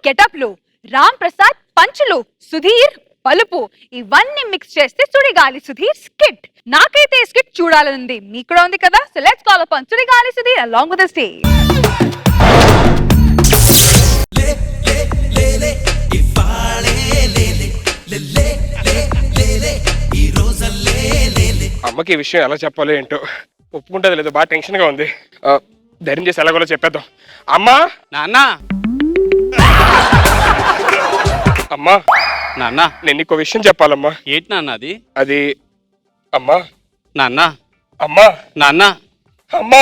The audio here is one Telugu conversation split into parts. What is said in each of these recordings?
గెటప్లు, రామ్ ప్రసాద్ పంచులు, సుధీర్ పలుపు, ఇవన్నీ మిక్స్ చేస్తే సుడిగాలి సుధీర్ స్కిట్. నాకైతే ఈ స్కిట్ చూడాలనుంది, మీకు కూడా ఉంది కదా. So let's call upon Sudigali Sudheer along with the stage. అమ్మకి ఈ విషయం ఎలా చెప్పాలో ఏంటో, ఒప్పుకుంటుంది లేదో బాగా టెన్షన్ గా ఉంది. ధైర్యం చేసి ఎలాగోలో చెప్పేద్దాం. అమ్మా నాన్న అమ్మా నాన్న నేను నీకు విషయం చెప్పాలమ్మా. ఏంటి నాన్న అది? అది అమ్మా నాన్న అమ్మా నాన్న అమ్మా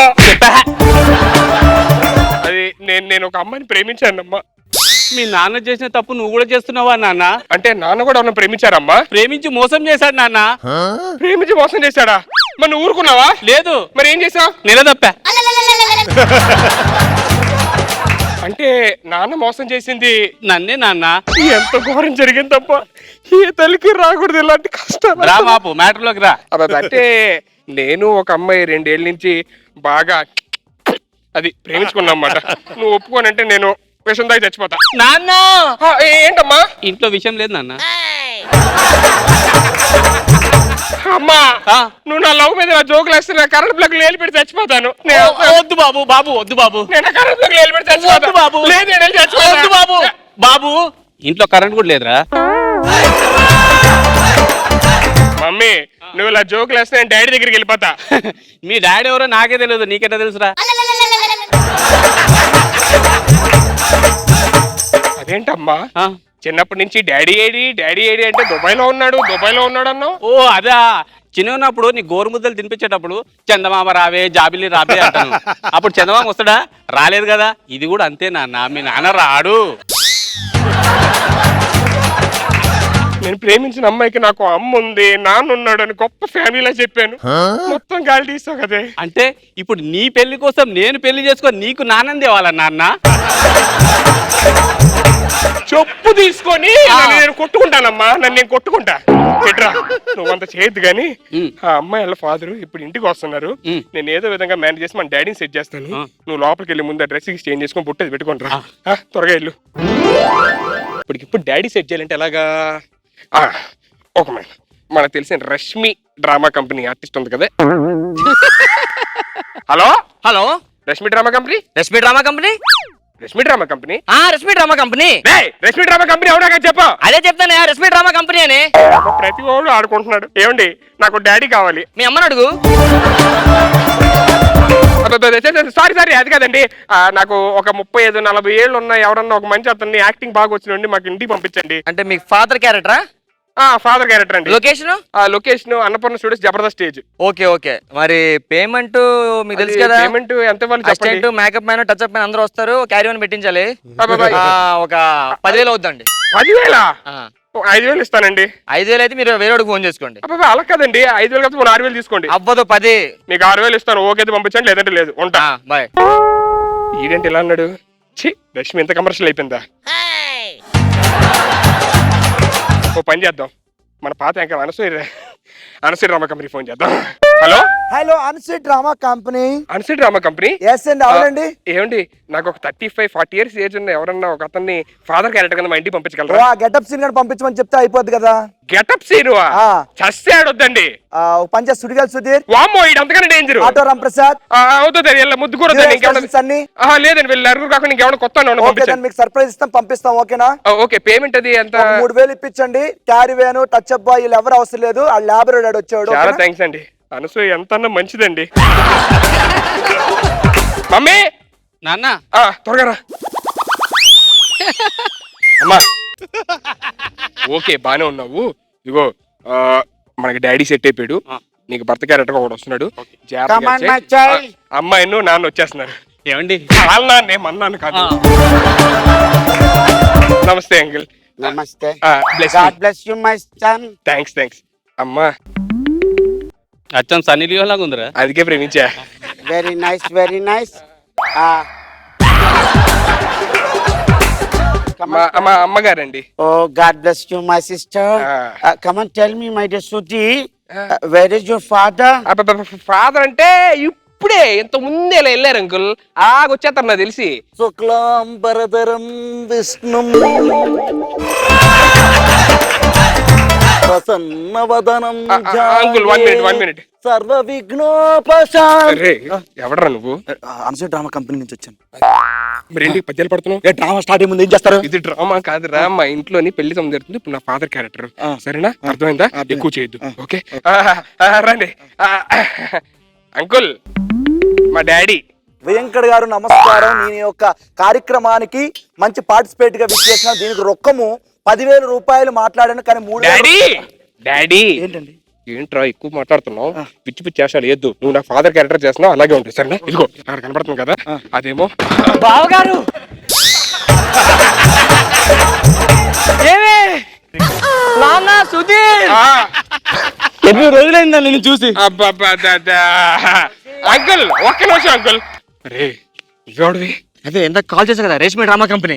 అది నేను ఒక అమ్మాయిని ప్రేమించానమ్మా. మీ నాన్న చేసిన తప్పు నువ్వు కూడా చేస్తున్నావా నాన్న? అంటే నాన్న కూడా అవును ప్రేమించారమ్మా. ప్రేమించి మోసం చేశాడు నాన్న. ప్రేమించి మోసం చేశాడా? మరి నువ్వు ఊరుకున్నావా? లేదు. మరి ఏం చేసావు? నిలదప్పా. అంటే నాన్న మోసం చేసింది నన్నే నాన్న. ఎంత ఘోరం జరిగిందమ్మా. ఏ తల్లికి రాకూడదు ఇలాంటి కష్టాలు. రా బాపు, మ్యాటర్లోకి రా. అంటే నేను ఒక అమ్మాయి 2 ఏళ్ళ నుంచి బాగా అది ప్రేమించుకున్నా అన్నమాట. నువ్వు ఒప్పుకోనంటే నేను విషం దాకా చచ్చిపోతా. నాన్న ఏంటమ్మా? ఇంట్లో విషయం లేదు నాన్న. అమ్మా నువ్వు నా లవ్ మీద నా జోకులు వేస్తే నా కరెంట్ ప్లగ్ లేలి పెట్టి చచ్చిపోతాను. వద్దు బాబు, బాబు వద్దు బాబు. నేను కరెంట్ ప్లగ్ లేలి పెట్టి చచ్చిపోతాను బాబు. లేదు నేను చచ్చిపోతాను. వద్దు బాబు. బాబు ఇంట్లో కరెంట్ కూడా లేదురా. మమ్మీ నువ్వు ఇలా జోకులు వేస్తే నేను డాడీ దగ్గరికి వెళ్ళిపోతా. మీ డాడీ ఎవరో నాకే తెలియదు, నీకెట్టా తెలుసురా? అదేంటమ్మా చిన్నప్పటి నుంచి డాడీ ఏడి అంటే దుబాయ్లో ఉన్నాడు అన్నావు. ఓ అదా, చిన్న ఉన్నప్పుడు నీ గోరుముద్దలు తినిపించేటప్పుడు చందమామ రావే జాబిలి రావే అంటాను. అప్పుడు చందమామ వస్తాడా? రాలేదు కదా. ఇది కూడా అంతే నాన్న, మీ నాన్న రాడు. నేను ప్రేమించిన అమ్మాయికి నాకు అమ్మ ఉంది నాన్న ఉన్నాడు అని గొప్ప ఫ్యామిలీలా చెప్పాను. మొత్తం గాలి తీసావు కదే. అంటే ఇప్పుడు నీ పెళ్లి కోసం నేను పెళ్లి చేసుకొని నీకు నాన్నం తేవాలా నాన్న? చెప్పు తీసుకొని నేను కొట్టుకుంటానమ్మా. నన్ను నేను కొట్టుకుంటా. ఎట్రా నువ్వు అంత చేయొద్దు గాని ఆ అమ్మాయి వాళ్ళ ఫాదరు ఇప్పుడు ఇంటికి వస్తున్నారు. నేను ఏదో విధంగా మేనేజ్ చేసి మన డాడీని సెట్ చేస్తాను. నువ్వు లోపలికి వెళ్ళి ముందు డ్రెస్ చేంజ్ చేసుకొని పుట్టేది పెట్టుకుంటా. త్వరగా వెళ్ళు. ఇప్పుడు డాడీ సెట్ చేయాలంటే ఎలాగా? ఒక మనకు తెలిసిన రష్మి డ్రామా కంపెనీ ఆర్టిస్ట్ ఉంది కదా. Hello hello, Rashmi drama company. Rashmi drama company. Rashmi drama company. Rashmi drama company. Rashmi drama company అవునా చెప్పు. అదే చెప్తానే, రష్మి డ్రామా కంపెనీ అని. ప్రతి వాడు ఆడుకుంటున్నాడు. ఏమండి నాకు డాడీ కావాలి. మీ అమ్మని అడుగు. సారీ అది కాదండి. నాకు ఒక 35-40 ఏళ్ళు ఉన్నాయి. ఎవరన్నా ఒక మంచి అతన్ని యాక్టింగ్ బాగా వచ్చినండి మాకు ఇంటికి పంపించండి. అంటే మీకు ఫాదర్ క్యారెక్టరా? ఫాదర్ క్యారెక్టర్ అండి. Location Annapurna studios Jabardasth stage. Okay. మరి పేమెంట్ మీకు తెలుసు కదా. పేమెంట్ ఎంత ఇవ్వాలి? Assistant, makeup man, touch up man అందరూ వస్తారు. క్యారీ ఆన్ పెట్టించాలి. ఒక 10,000 అవుతుందండి. 10,000? 5,000 ఇస్తానండి. 5,000 అయితే మీరు వేరే ఫోన్ చేసుకోండి. అలా కదండి, 5,000 కాదు 6,000 తీసుకోండి. అవ్వదు 10. మీకు 6,000 ఇస్తాను. ఓకే అయితే పంపించండి, లేదంటే లేదు. ఉంటా. బాయ్. ఈడేంటి ఇలా అన్నాడు? రష్మి ఎంత కమర్షియల్ అయిపోయిందా? ఓ పని చేద్దాం, మన పాత ఇంకా అనసూయ డ్రామా కంపెనీ ఫోన్ చేద్దాం. Hello Anasuya drama company. Anasuya drama company. Yes అండి, అవునండి. ఏమండి నాకు ఒక 35-40 ఇయర్స్ ఏజ్ ఉన్న ఎవరన్నా ఒక అతన్ని ఫాదర్ క్యారెక్టర్ కింద మా ఇంటికి పంపించగలరా? గెటప్ సీన్ గాని పంపించమని చెప్తే అయిపోద్ది కదా. గెటప్ సీన్ చస్తే ఆడొద్దండి. పంచ సుడిగాలి సుధీర్. వామ్మో ఇది అంతగానే డేంజర్. ఆటో రామ్ ప్రసాద్. అవుతుంది ముద్దు కూడా లేదండి. వీళ్ళు నలుగురు కాకుండా ఇంకెవరైనా కొత్త మీకు సర్ప్రైజ్ ఇస్తాం, పంపిస్తాం. ఓకేనా? ఓకే. పేమెంట్ అది ఎంత? 3,000 ఇప్పించండి. Carry van, touch up bye వీళ్ళు ఎవరు అవసరం లేదు. ఆ ల్యాబ్ డాడ్ వచ్చాడు. చాలా థ్యాంక్స్ అండి. అనసూయ ఎంత మంచిదండి. మమ్మీ నాన్న త్వరగా రా. అమ్మా ఓకే బానే ఉన్నావు. ఇగో మనకి డాడీ సెట్ అయిపోయాడు. నీకు భర్త క్యారెక్టర్ ఒకటి వస్తున్నాడు. అమ్మాయి నాన్న వచ్చేస్తున్నారు. ఏమండి నాన్నే మన్నాను కాదు. నమస్తే అంకిల్. నమస్తే. థ్యాంక్స్. అమ్మా అచ్చం సన్నీ లియోన్ లాగా ఉందిరా. అందుకే ప్రేమించా. Very nice. మా అమ్మగారండి. Oh God bless you my sister. Come on tell me my dear Sudhi, where is your father? Father అంటే ఇప్పుడే ఇంత ముందే ఇలా వెళ్ళారు అంకుల్ వచ్చేస్తారు నాకు తెలిసి. శుక్లాంబరధరం విష్ణుం ప్రసన్నవదనం అంకుల్ 1 minute సర్వ విఘ్నోపశాంతి. అరే ఎవడరా నువ్వు? అనసూయ డ్రామా కంపెనీ నుంచి వచ్చాను. మరి ఏంటి పద్యాలు పడుతున్నావు? ఏ డ్రామా స్టార్ట్ అయ్యే ముందు ఏం చేస్తారు? ఇది డ్రామా కాదురా, మా ఇంట్లోని పెళ్లి సంబంధం జరుగుతుంది. ఇప్పుడు నా ఫాదర్ క్యారెక్టర్, సరేనా? అర్థమైందా? ఎక్కువ చేయొద్దు, ఓకే? రండి అంకుల్, మా డాడీ. వెంకట్ గారు నమస్కారం. నేను ఈ యొక్క కార్యక్రమానికి మంచి పార్టిసిపేట్ గా విచ్చేసిన. దీనికి రొక్కము 10,000 రూపాయలు మాట్లాడాను, కానీ 3,000. డాడీ ఏంటండి? ఏంట్రా ఎక్కువ మాట్లాడుతున్నావు? పిచ్చి పిచ్చి చేసాడు ఏద్దు. నువ్వు నా ఫాదర్ క్యారెక్టర్ చేస్తున్నావు, అలాగే ఉంటుంది సరేనా? ఇదిగో అక్కడ కనపడుతుంది కదా, అదేమో బావగారు. ఏమే నాన్న సుధీర్, ఎన్ని రోజులైందా నిన్ను చూసి? అంకుల్ ఒక్క నిమిషం అంకుల్. అరే ఇవ్వడివి. అదే ఎంత కాల్ చేశా కదా, Reshmi drama company.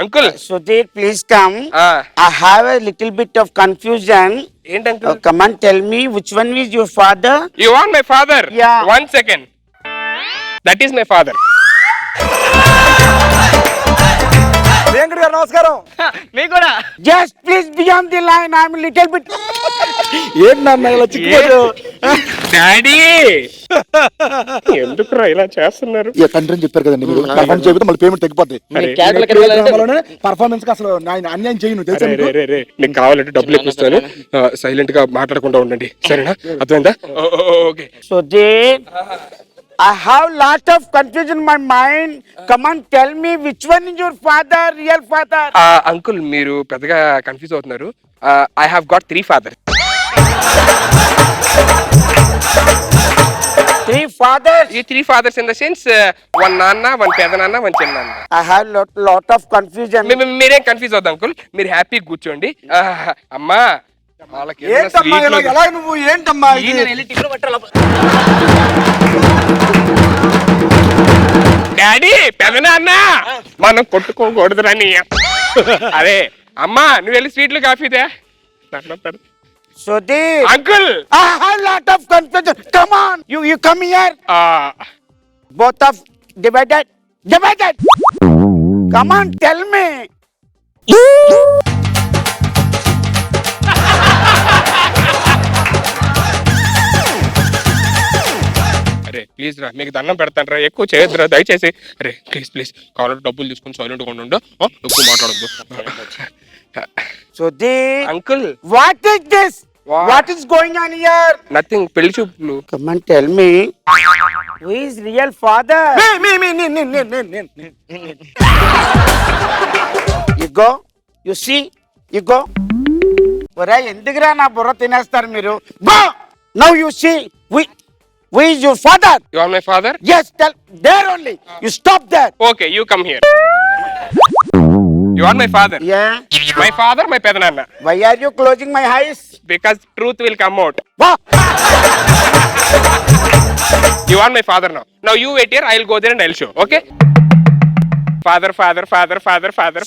Uncle Sudhir, please come. I have a little bit of confusion. ఏంటి uncle? Come on, tell me which one is your father? You want my father? Yeah. 1 second. That is my father. Venkat గారు నమస్కారం. మీకు కూడా. Just please be on the line. I'm a little bit. ఏంటన్నా ఇలా చిక్కుపోయారు? డాడీ ఎందుకురా ఇలా చేస్తున్నారు? తండ్రి అని చెప్పారు కదండి మీరు. పర్ఫార్మెన్స్ చేయకపోతే మళ్ళీ పేమెంట్ తగ్గిపోద్ది. పర్ఫార్మెన్స్ కి అసలు అన్యాయం చేయను తెలుసా మీకు? నీకు కావాలంటే డబ్బులు ఇప్పిస్తాను, సైలెంట్ గా మాట్లాడకుండా ఉండండి సరేనా? అర్థమైందా? Okay. Sudhir, I have lot of confusion in my mind. Come on, tell me which one is your father, real father? Uncle మీరు పెద్దగా కన్ఫ్యూజ్ అవుతున్నారు. I have got 3 fathers. 3 fathers? ఈ 3 fathers in the sense 1 నాన్న, 1 పెద్ద నాన్న, 1 చిన్న నాన్న. I have lot of confusion. మీరేం కన్ఫ్యూజ్ అవుతుంది అంకుల్, మీరు హ్యాపీ కూర్చోండి. అమ్మా వాళ్ళకి ఏంటమ్మా ఎలా నువ్వు? ఏంటమ్మా డాడీ పెద్ద నాన్న మనం కొట్టుకోకూడదురని. అరే అమ్మా నువ్వు వెళ్ళి స్వీట్లు కాఫీదే. Sudhir, uncle I have lot of confusion. Come on, you come here. Both of divided. Come on, tell me. అరే ప్లీజ్ రా, మీకు దండం పెడతాను రా, ఎక్కువ చేయొద్దురా దయచేసి. అరే ప్లీజ్ కావాలంటే డబ్బులు తీసుకుని సైలెంట్ గా ఉండు, ఎక్కువ మాట్లాడద్దు. Sudhir, uncle what is this? What is going on here? Nothing, పెళ్లి చూపులు. Come on, tell me. Who is real father? You go. You see? You go. ఒరే ఎందుకురా నా బుర్ర తినేస్తారు మీరు? Go. Now you see. Who is your father? You are my father? Yes, tell. There only. You stop there. Okay, you come here. You are my father? Yeah. My father, my పెద్ద నాన్న. Why are you closing my eyes? Because truth will come out. Go. You are my father now. Now you wait here, I'll go there and I'll show. Okay? Father.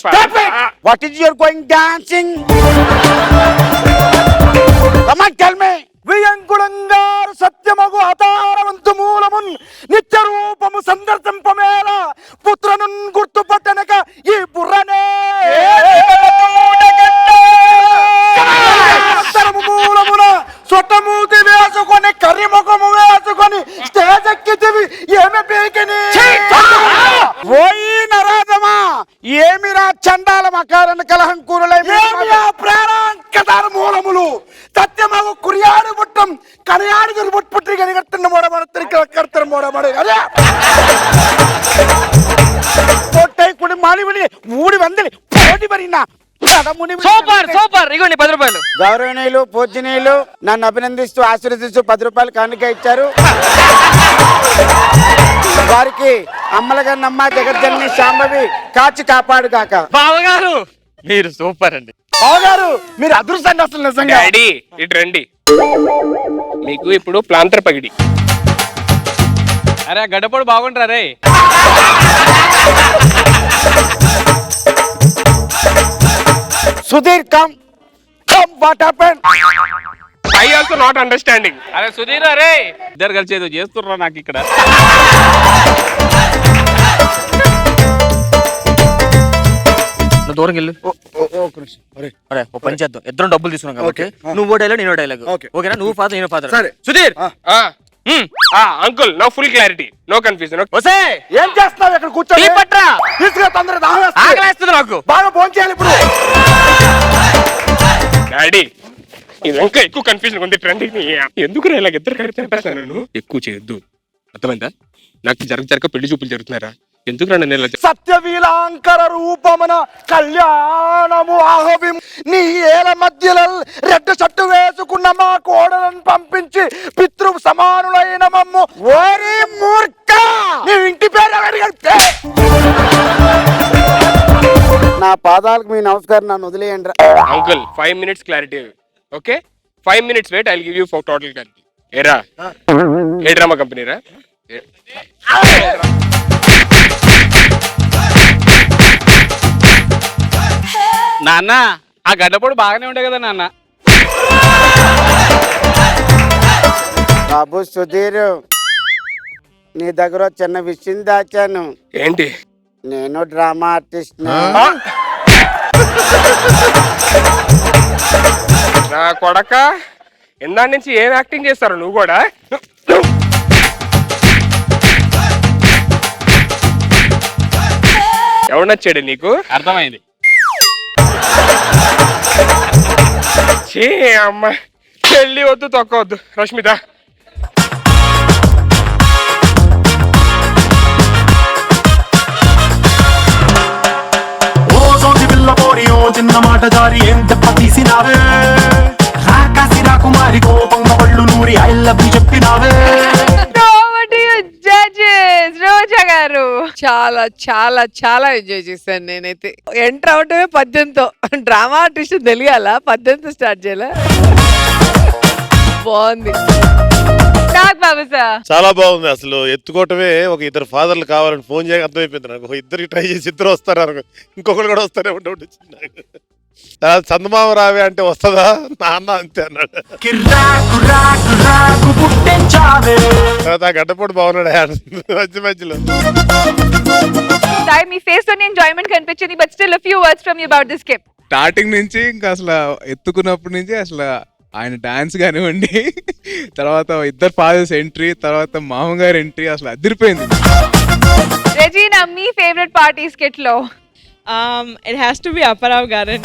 Stop it. What is your going dancing? Come on, tell me. వియంకుడంగారు సత్యమగు హతారవంతు మూలమున్ నిత్య రూపము సందర్శింపమేళ పుత్రనున్ గుర్తుపట్టనక ఈ బుర్రనే మూలమున సొట్టమూతి వేసుకొని కర్రిముఖము వేసుకొని స్టేజ్ ఎక్కితివి ఏమి పీకిని ఓయి నరాధమా, ఏమిరా చండాల మకారణ కలహం కూరలై ప్రాణాంకదార మూలములు సత్యమగు కురియాడు పుట్టం కనయాడు దుర్బుట్పుట్రి కనిగట్టున్న మూడబడ తిరిగి మూడబడి అదే కొట్టై కుడి మాలివిడి మూడి వందలి పోటీ పరిన సూపర్ ఇగోండి 10 రూపాయలు. గౌరవనీయులు పూజనీయులు నన్ను అభినందిస్తూ ఆశీర్వదిస్తూ 10 రూపాయలు కానుక ఇచ్చారు. వారికి అమ్మలగన్నమ్మ జగజ్జనని శాంభవి కాచి కాపాడు కాక. బావగారు మీరు సూపర్ అండి. బావగారు మీరు అదృష్టాన్ని అసలు నిజంగా. డాడీ ఇటు రండి, మీకు ఇప్పుడు ప్లాంతర్ పగిడి. అరే గడ్డపోడు బాగుంటారా రే? Sudheer come what happen? I also not understanding. అరే సుధీర్, అరే ఇద్దరు కలిసి ఏదో చేస్తుర్రా నాకు ఇక్కడ. నువ్వు దూరం వెళ్ళు. అరే ఓ పని చేద్దాం, ఇద్దరం డబ్బులు తీసుకున్నాం కాబట్టి నువ్వు డైలాగ్ నేను డైలాగ్. ఓకేనా? నువ్వు ఫాదర్ నేను ఫాదర్. సరే. Sudhir uncle no full clarity, no confusion. వసే ఏం చేస్తావు ఇక్కడ కూర్చొని? టీ పట్రా, తీసుకురా తొందరగా, దాహం వేస్తుంది. ఆకలేస్తుంది నాకు. బాగా ఫోన్ చేయాలి ఇప్పుడు. డాడీ ఇది ఇంకా ఎక్కువ కన్ఫ్యూజన్ ఉంది. ట్రెండింగ్ ఎందుకు ఇలాగ ఇద్దరు కలిపి నన్ను ఎక్కువ చేయొద్దు, అర్థమైందా? నాకు జరగ పెళ్లి చూపులు జరుగుతున్నారా? ఎందుకు నన్ను ఇలా సత్యవీలాంకర రూపమన కళ్యాణము ఆహవిం నీ ఏల మధ్యలో రెడ్ షర్టు వేసుకున్న మా కోడలను పంపించి పితృ సమానులైన మమ్ము ఓరి మూర్ఖ నీ ఇంటి పేరు అడిగాడు. నా పాదాలకు మీ నమస్కారం, నన్ను వదిలేయండి. Uncle 5 minutes clarity. Okay 5 minutes wait, I will give you for total clarity. ఏరా ఏ డ్రామా కంపెనీ రా? నాన్న ఆ గడ్డపోడు బాగానే ఉండే కదా నాన్న. బాబు సుధీర్, నీ దగ్గర ఒక చిన్న విషయం దాచాను. ఏంటి? నేను డ్రామా ఆర్టిస్ట్. నా కొడక ఇందాడి నుంచి ఏం యాక్టింగ్ చేస్తారు నువ్వు కూడా? ఎవడు నచ్చాడు నీకు? అర్థమైంది. చే అమ్మ పెళ్ళి వద్దు, తొక్కవద్దు. రష్మిత చిన్న మాట జారి ఏం చెప్ప తీసినావే, రాకాసి రాకుమారి కోపంగా పళ్ళు నూరి ఐ లవ్ యు చెప్పినావే. రోజా గారు చాలా చాలా చాలా ఎంజాయ్ చేశాను నేనైతే. ఎంటర్ అవటమే 18తో. డ్రామా ఆర్టిస్ట్ తెలియాల, 18తో స్టార్ట్ చేయాల. బాగుంది. బాబు సార్ చాలా బాగుంది. అసలు ఎత్తుకోవటమే ఒక ఇద్దరు ఫాదర్లు కావాలని ఫోన్ చేయక అర్థమైపోయింది నాకు. ఇద్దరికి ట్రై చేసి ఇద్దరు వస్తారు అనుకో, ఇంకొకరు కూడా వస్తారే డౌట్ వచ్చింది నాకు. చందమామ రావే అంటే వస్తుందా నాన్న అంతే అన్నాడు. తర్వాత ఆ గడ్డపోటు బాగున్నాడు మధ్య మధ్యలో. మీ ఫేస్ లోని ఎంజాయ్మెంట్ కనిపించింది, but still a few words from you about this game. Starting నుంచి ఇంకా అసలు ఎత్తుకున్నప్పటి నుంచి అసలు ఆయన డాన్స్ కానివ్వండి, తర్వాత ఇద్దరు ఫాదర్స్ ఎంట్రీ, తర్వాత మామగారు ఎంట్రీ అసలు అదిరిపోయింది. రెజీనా, మీ ఫేవరెట్ పార్టీ స్కిట్ లో? It has to be Apparav Garan.